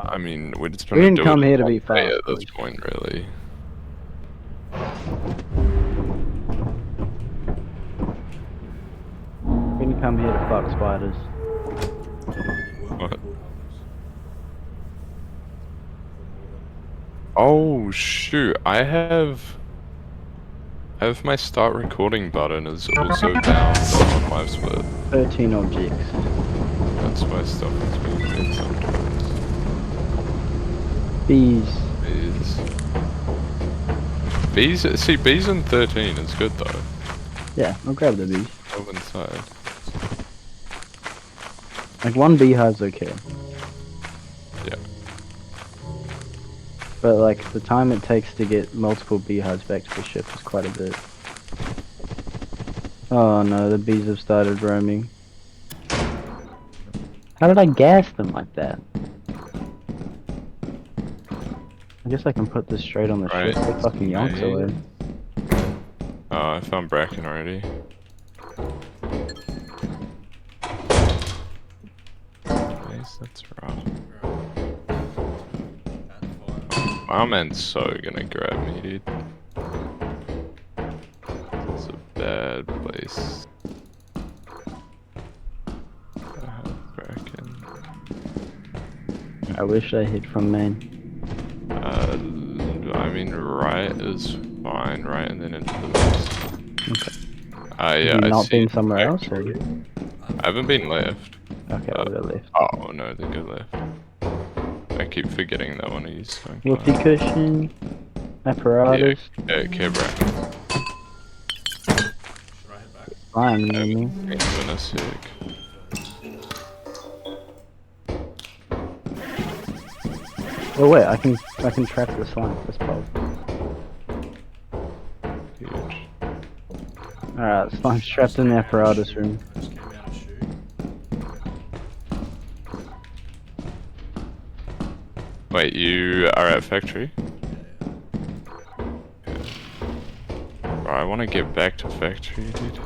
I mean, we're just We trying to didn't do come it here to one be way fast, at this boys. point, really. We didn't come here to fuck spiders. What? Oh shoot! I have my start recording button is also down on live split. 13 objects. That's why stuff is being made sometimes. Bees. See, bees in 13 is good though. Yeah, I'll grab the bees. Go inside. Like, one beehive's okay. Yeah. But, like, the time it takes to get multiple beehives back to the ship is quite a bit. Oh no, the bees have started roaming. How did I gas them like that? I guess I can put this straight on the ship. They're fucking yonks away. Oh, I found bracken already. Nice, that's rough. My man's so gonna grab me, dude. It's a bad place. I have bracken. I wish I hit from main. I mean, right is fine, right, and then into the west. Okay. Yeah, Have you I not see been somewhere else? Or? I haven't been left. Okay, I'll go left. Oh no, they go left. I keep forgetting that one of these. Whoopee cushion. Apparatus. Yeah, care bracken. Fine, you I'm know. in a sec. Oh wait, I can trap the slime. That's powerful. Huge. Alright, slime's trapped in the apparatus room. Wait, you are at factory? Bro, I want to get back to factory, dude.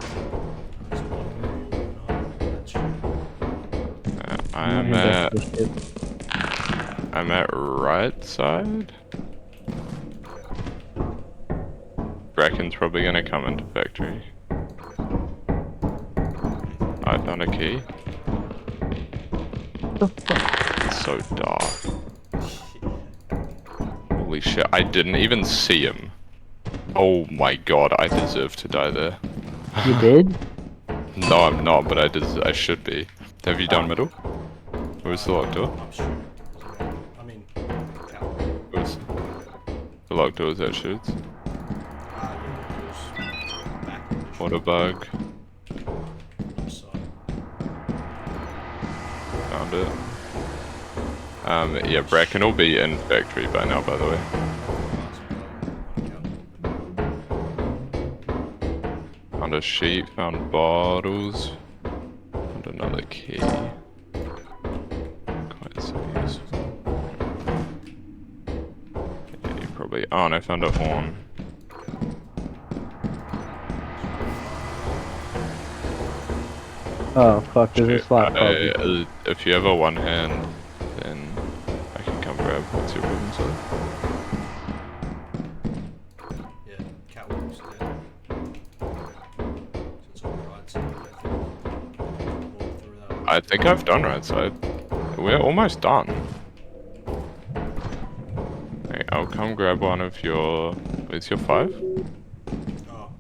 I'm at right side. Bracken's probably gonna come into factory. I found a key. It's so dark. Holy shit, I didn't even see him. Oh my god, I deserve to die there. You did? No, I'm not, but I should be. Have you done middle? Where's the locked door? Where's the locked door? Is that shoots? Water bug. Found it. Yeah, bracken will be in factory by now, by the way. Found a sheet, found bottles, found another key. Quite so useful. Yeah, you probably. Oh, and I found a horn. Oh fuck, there's a slap problem. If you have a one hand, then I can come grab. What's your problem, sir? Yeah, catwalk's there. So it's on the right side. Walk through that. I think I've done right side. We're almost done. Okay, I'll come grab one of your. Is your 5? Oh,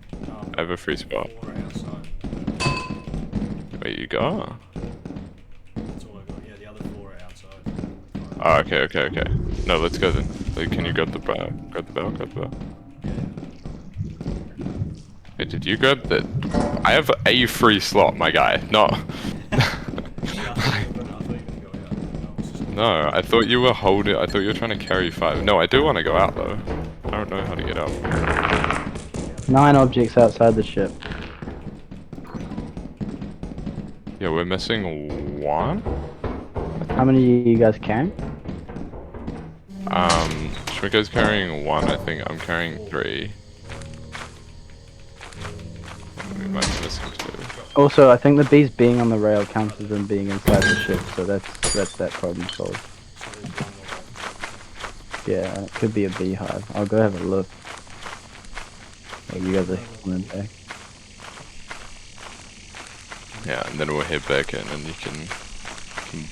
I have a free spot. 4 outside. Wait, you got? That's all I got. Yeah, the other 4 are outside. Oh, okay. No, let's go then. Like, can you grab the bell? Grab the bell. Wait, did you grab the? I have a free slot, my guy. No. No, I thought you were holding. I thought you were trying to carry 5. No, I do want to go out though. I don't know how to get out. 9 objects outside the ship. Yeah, we're missing 1. How many you guys carrying? Schmicko's carrying 1. I think I'm carrying 3. We might be missing 2. Also, I think the bees being on the rail counts as them being inside the ship, so that's that problem solved. So there's one more one. Yeah, it could be a beehive. I'll go have a look. Oh, you guys are coming back. Yeah, and then we'll head back in and you can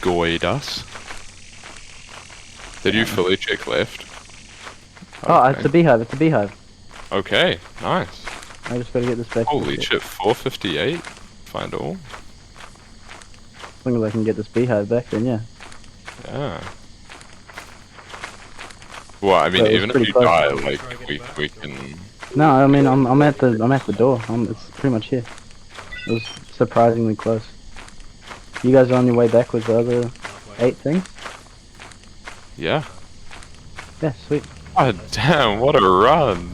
guide us. Did you fully check left? Oh, Okay. it's a beehive. It's a beehive. Okay, nice. I just gotta get this back. Holy to the ship. shit, 458. Find all. As long as I can get this beehive back, then yeah. Yeah. Well, I mean, So it was even if pretty you close. die, Try like, getting we back. can... No, I mean I'm at the door. It's pretty much here. It was surprisingly close. You guys are on your way back with the other Halfway. 8 things? Yeah. Yeah, sweet. God damn, what a run!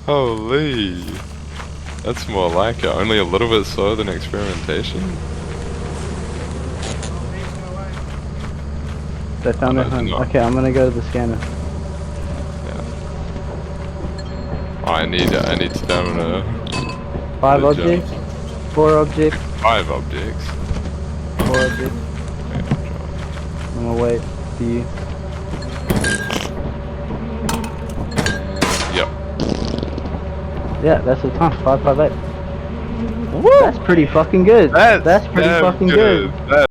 Holy! That's more like it. Only a little bit slower than experimentation. They found no, their home. they're not. Okay, I'm gonna go to the scanner. Oh, I need stamina. 5 Good job. objects, 4 objects, 5 objects. 4 objects. I'm gonna wait for you. Yep. Yeah, that's the time. 558. Woo! That's pretty fucking good. That's pretty damn fucking good. That